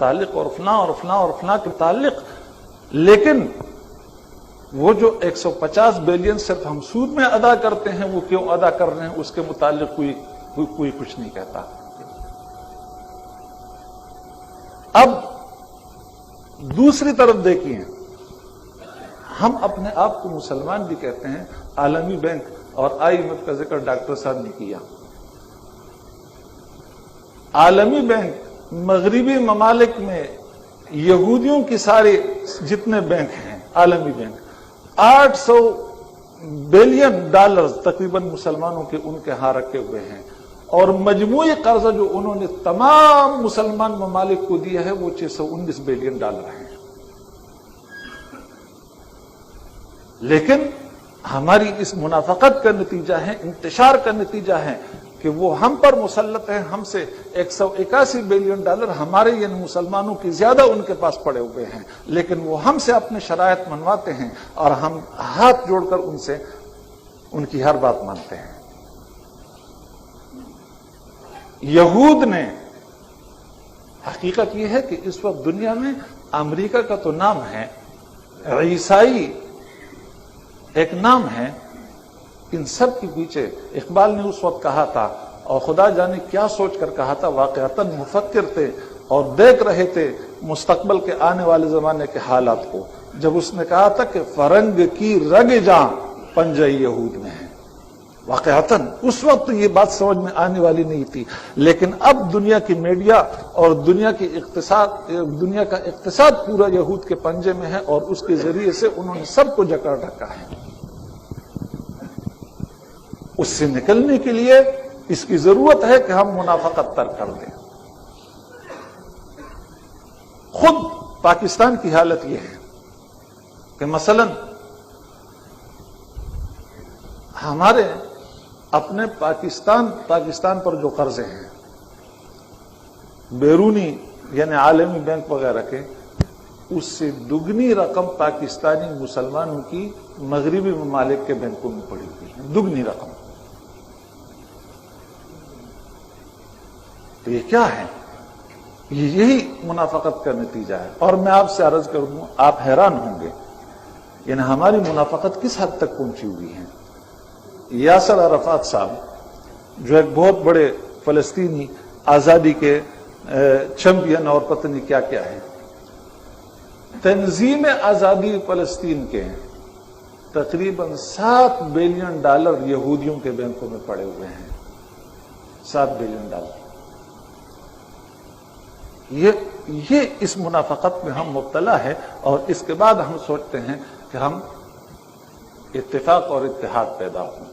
متعلق اور فلاں کے متعلق، لیکن وہ جو 150 بلین صرف ہم سود میں ادا کرتے ہیں، وہ کیوں ادا کر رہے ہیں اس کے متعلق کوئی کچھ نہیں کہتا۔ اب دوسری طرف دیکھیے، ہم اپنے آپ کو مسلمان بھی کہتے ہیں، عالمی بینک اور IMF کا ذکر ڈاکٹر صاحب نے کیا۔ عالمی بینک مغربی ممالک میں یہودیوں کی سارے جتنے بینک ہیں، عالمی بینک 800 بلین ڈالر تقریباً مسلمانوں کے ان کے ہاں رکھے ہوئے ہیں، اور مجموعی قرضہ جو انہوں نے تمام مسلمان ممالک کو دیا ہے وہ 619 بلین ڈالر ہیں۔ لیکن ہماری اس منافقت کا نتیجہ ہے، انتشار کا نتیجہ ہے کہ وہ ہم پر مسلط ہیں، ہم سے 181 بلین ڈالر ہمارے یعنی مسلمانوں کی زیادہ ان کے پاس پڑے ہوئے ہیں، لیکن وہ ہم سے اپنے شرائط منواتے ہیں اور ہم ہاتھ جوڑ کر ان سے ان کی ہر بات مانتے ہیں۔ یہود نے، حقیقت یہ ہے کہ اس وقت دنیا میں امریکہ کا تو نام ہے، عیسائی ایک نام ہے، ان سب کے پیچھے اقبال نے اس وقت کہا تھا، اور خدا جانے کیا سوچ کر کہا تھا، واقعتاً مفکر تھے اور دیکھ رہے تھے مستقبل کے آنے والے زمانے کے حالات کو، جب اس نے کہا تھا کہ فرنگ کی رگ جاں پنجہ یہود میں ہے۔ واقعتاً اس وقت یہ بات سمجھ میں آنے والی نہیں تھی، لیکن اب دنیا کی میڈیا اور دنیا کا اقتصاد پورا یہود کے پنجے میں ہے، اور اس کے ذریعے سے انہوں نے سب کو جکڑ رکھا ہے۔ اس سے نکلنے کے لیے اس کی ضرورت ہے کہ ہم منافقت ترک کر دیں۔ خود پاکستان کی حالت یہ ہے کہ مثلا ہمارے اپنے پاکستان پر جو قرضے ہیں بیرونی یعنی عالمی بینک وغیرہ کے، اس سے دگنی رقم پاکستانی مسلمانوں کی مغربی ممالک کے بینکوں میں پڑی ہوئی ہے، دگنی رقم۔ تو یہ کیا ہے؟ یہی منافقت کا نتیجہ ہے۔ اور میں آپ سے عرض کر دوں، آپ حیران ہوں گے، یعنی ہماری منافقت کس حد تک پہنچی ہوئی ہے۔ یاسر عرفات صاحب جو ایک بہت بڑے فلسطینی آزادی کے چیمپئن اور پتہ نہیں کیا کیا ہے، تنظیم آزادی فلسطین کے تقریباً 7 بلین ڈالر یہودیوں کے بینکوں میں پڑے ہوئے ہیں، 7 بلین ڈالر۔ یہ اس منافقت میں ہم مبتلا ہے، اور اس کے بعد ہم سوچتے ہیں کہ ہم اتفاق اور اتحاد پیدا ہوں۔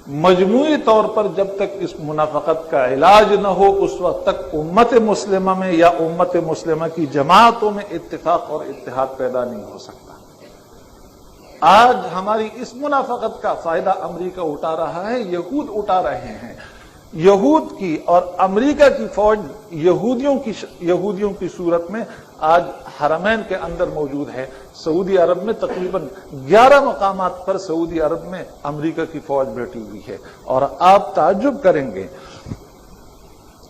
مجموعی طور پر جب تک اس منافقت کا علاج نہ ہو، اس وقت تک امت مسلمہ میں یا امت مسلمہ کی جماعتوں میں اتفاق اور اتحاد پیدا نہیں ہو سکتا۔ آج ہماری اس منافقت کا فائدہ امریکہ اٹھا رہا ہے، یہود اٹھا رہے ہیں۔ یہود کی اور امریکہ کی فوج یہودیوں کی صورت میں آج حرمین کے اندر موجود ہے۔ سعودی عرب میں تقریباً 11 مقامات پر سعودی عرب میں امریکہ کی فوج بیٹھی ہوئی ہے، اور آپ تعجب کریں گے،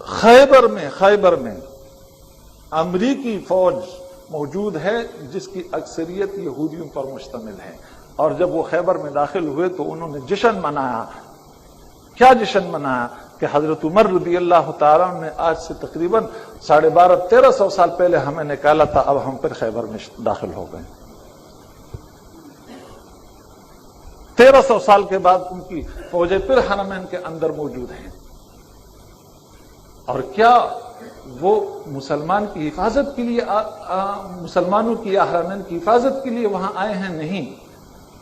خیبر میں امریکی فوج موجود ہے جس کی اکثریت یہودیوں پر مشتمل ہے، اور جب وہ خیبر میں داخل ہوئے تو انہوں نے جشن منایا۔ کیا جشن منایا کہ حضرت عمر رضی اللہ تعالیٰ نے آج سے تقریباً 1250-1300 سال پہلے ہمیں نکالا تھا، اب ہم پھر خیبر میں داخل ہو گئے۔ 1300 سال کے بعد ان کی فوجیں پھر حرمین کے اندر موجود ہیں، اور کیا وہ مسلمان کی حفاظت کے لیے مسلمانوں کی یا حرمین کی حفاظت کے لیے وہاں آئے ہیں؟ نہیں۔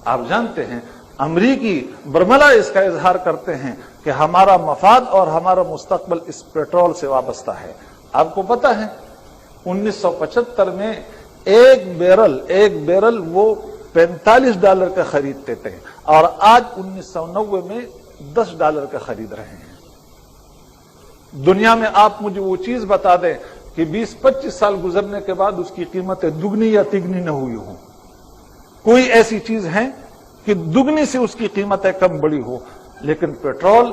آپ جانتے ہیں امریکی برملا اس کا اظہار کرتے ہیں کہ ہمارا مفاد اور ہمارا مستقبل اس پیٹرول سے وابستہ ہے۔ آپ کو پتہ ہے 1975 میں ایک بیرل وہ $45 کا خریدتے تھے، اور آج 1990 میں $10 کا خرید رہے ہیں۔ دنیا میں آپ مجھے وہ چیز بتا دیں کہ 20-25 سال گزرنے کے بعد اس کی قیمتیں دگنی یا تگنی نہ ہوئی ہوں۔ کوئی ایسی چیز ہے کہ دگنی سے اس کی قیمتیں کم بڑی ہو، لیکن پیٹرول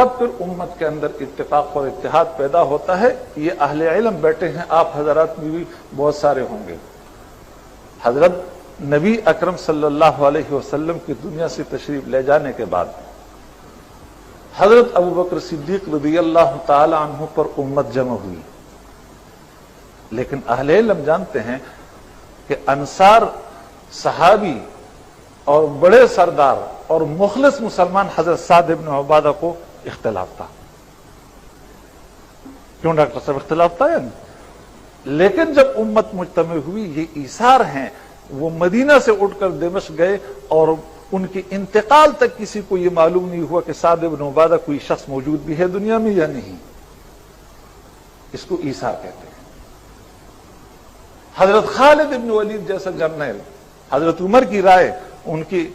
تب پھر امت کے اندر اتفاق اور اتحاد پیدا ہوتا ہے. یہ اہل علم بیٹھے ہیں، آپ حضرات میں بھی بہت سارے ہوں گے. حضرت نبی اکرم صلی اللہ علیہ وسلم کی دنیا سے تشریف لے جانے کے بعد حضرت ابوبکر صدیق رضی اللہ تعالی عنہ پر امت جمع ہوئی. لیکن اہل علم جانتے ہیں کہ انصار صحابی اور بڑے سردار اور مخلص مسلمان حضرت سعد بن عبادہ کو اختلاف تھا. کیوں ڈاکٹر صاحب اختلاف تھا؟ لیکن جب امت مجتمع ہوئی، یہ ایثار ہیں، وہ مدینہ سے اٹھ کر دمشق گئے اور ان کی انتقال تک کسی کو یہ معلوم نہیں ہوا کہ سعد بن عبادہ کوئی شخص موجود بھی ہے دنیا میں یا نہیں. اس کو ایثار کہتے ہیں. حضرت خالد بن ولید جیسا جرنیل، حضرت عمر کی رائے ان کی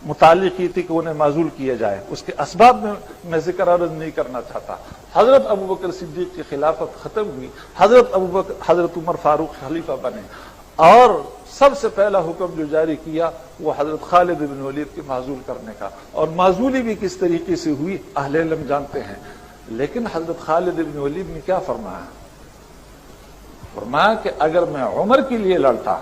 متعلق یہ تھی کہ انہیں معزول کیا جائے. اس کے اسباب میں ذکر عرض نہیں کرنا چاہتا. حضرت ابوبکر صدیق کی خلافت ختم ہوئی، حضرت عمر فاروق خلیفہ بنے، اور سب سے پہلا حکم جو جاری کیا وہ حضرت خالد بن ولید کے معزول کرنے کا. اور معزولی بھی کس طریقے سے ہوئی اہل علم جانتے ہیں. لیکن حضرت خالد بن ولید نے کیا فرمایا؟ فرمایا کہ اگر میں عمر کے لیے لڑتا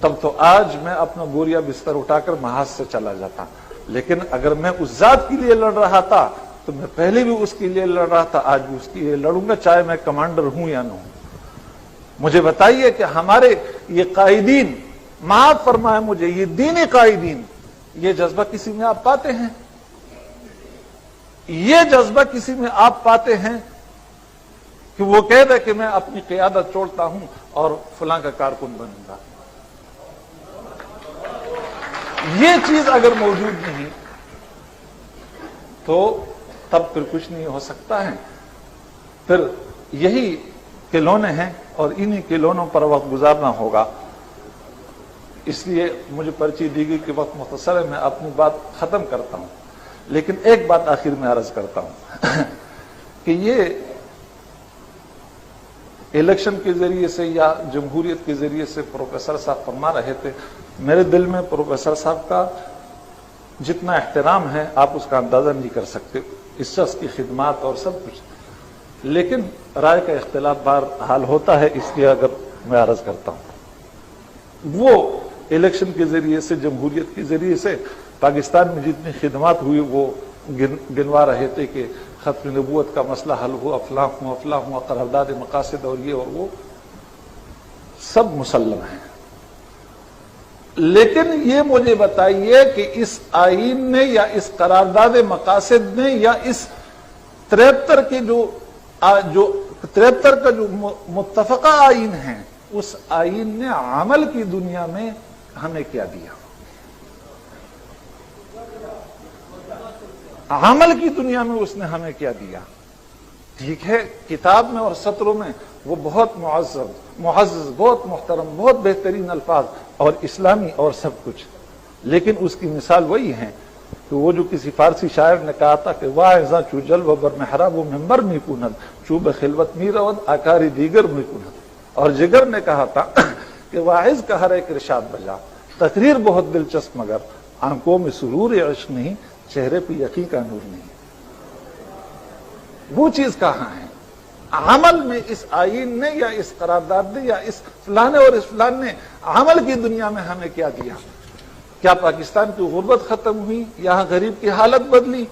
تب تو آج میں اپنا بوریا بستر اٹھا کر محاذ سے چلا جاتا، لیکن اگر میں اس ذات کے لیے لڑ رہا تھا تو میں پہلے بھی اس کے لیے لڑ رہا تھا، آج بھی اس کے لیے لڑوں گا، چاہے میں کمانڈر ہوں یا نہ ہوں. مجھے بتائیے کہ ہمارے یہ قائدین، معاف فرمائے مجھے، یہ دینی قائدین، یہ جذبہ کسی میں آپ پاتے ہیں؟ یہ جذبہ کسی میں آپ پاتے ہیں کہ وہ کہہ دے کہ میں اپنی قیادت چھوڑتا ہوں اور فلاں کا کارکن بنوں گا؟ یہ چیز اگر موجود نہیں تو تب پھر کچھ نہیں ہو سکتا ہے. پھر یہی کھلونے ہیں اور انہی کھلونوں پر وقت گزارنا ہوگا. اس لیے مجھے پرچی دی گئی کہ وقت مختصر ہے، میں اپنی بات ختم کرتا ہوں. لیکن ایک بات آخر میں عرض کرتا ہوں کہ یہ الیکشن کے ذریعے سے یا جمہوریت کے ذریعے سے پروفیسر صاحب فرما رہے تھے، میرے دل میں پروفیسر صاحب کا جتنا احترام ہے آپ اس کا اندازہ نہیں کر سکتے، اس شخص کی خدمات اور سب کچھ. لیکن رائے کا اختلاف بہرحال ہوتا ہے، اس لیے اگر میں عرض کرتا ہوں، وہ الیکشن کے ذریعے سے، جمہوریت کے ذریعے سے پاکستان میں جتنی خدمات ہوئی وہ گنوا رہے تھے کہ ختم نبوت کا مسئلہ حل ہوا، افلاح ہوا، قرارداد مقاصد اور یہ اور وہ سب مسلم ہیں. لیکن یہ مجھے بتائیے کہ اس آئین نے یا اس قرارداد مقاصد نے یا اس 73 کے جو 73 کا جو متفقہ آئین ہے، اس آئین نے عمل کی دنیا میں ہمیں کیا دیا؟ عمل کی دنیا میں اس نے ہمیں کیا دیا؟ ٹھیک ہے، کتاب میں اور سطروں میں وہ بہت معزز، بہت محترم، بہت بہترین الفاظ اور اسلامی اور سب کچھ، لیکن اس کی مثال وہی ہے کہ وہ جو کسی فارسی شاعر نے کہا تھا کہ واعظاں چو جلوہ بر محراب و ممبر می کند، چو بخلوت می رود آکاری دیگر می کند. اور جگر نے کہا تھا کہ واعظ کا ہر ایک ارشاد بجا، تقریر بہت دلچسپ مگر آنکھوں میں سرور عشق نہیں، چہرے پہ یقین کا نور نہیں. وہ چیز کہاں ہے؟ عمل میں اس آئین نے یا اس قرارداد نے یا اس فلانے اور اس فلان نے عمل کی دنیا میں ہمیں کیا دیا؟ کیا پاکستان کی غربت ختم ہوئی؟ یہاں غریب کی حالت بدلی؟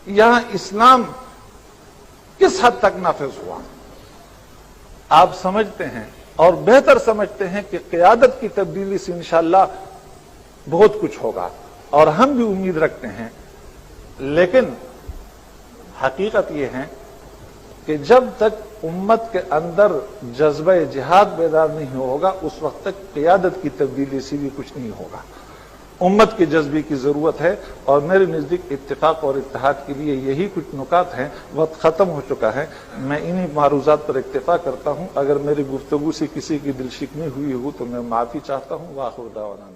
یہاں اسلام کس حد تک نافذ ہوا؟ آپ سمجھتے ہیں اور بہتر سمجھتے ہیں کہ قیادت کی تبدیلی سے انشاءاللہ بہت کچھ ہوگا، اور ہم بھی امید رکھتے ہیں. لیکن حقیقت یہ ہے کہ جب تک امت کے اندر جذبہ جہاد بیدار نہیں ہوگا اس وقت تک قیادت کی تبدیلی سے بھی کچھ نہیں ہوگا. امت کے جذبے کی ضرورت ہے، اور میرے نزدیک اتفاق اور اتحاد کے لیے یہی کچھ نکات ہیں. وقت ختم ہو چکا ہے، میں انہی معروضات پر اکتفا کرتا ہوں. اگر میری گفتگو سے کسی کی دل شکنی ہوئی ہو تو میں معافی چاہتا ہوں. وآخر دعوانا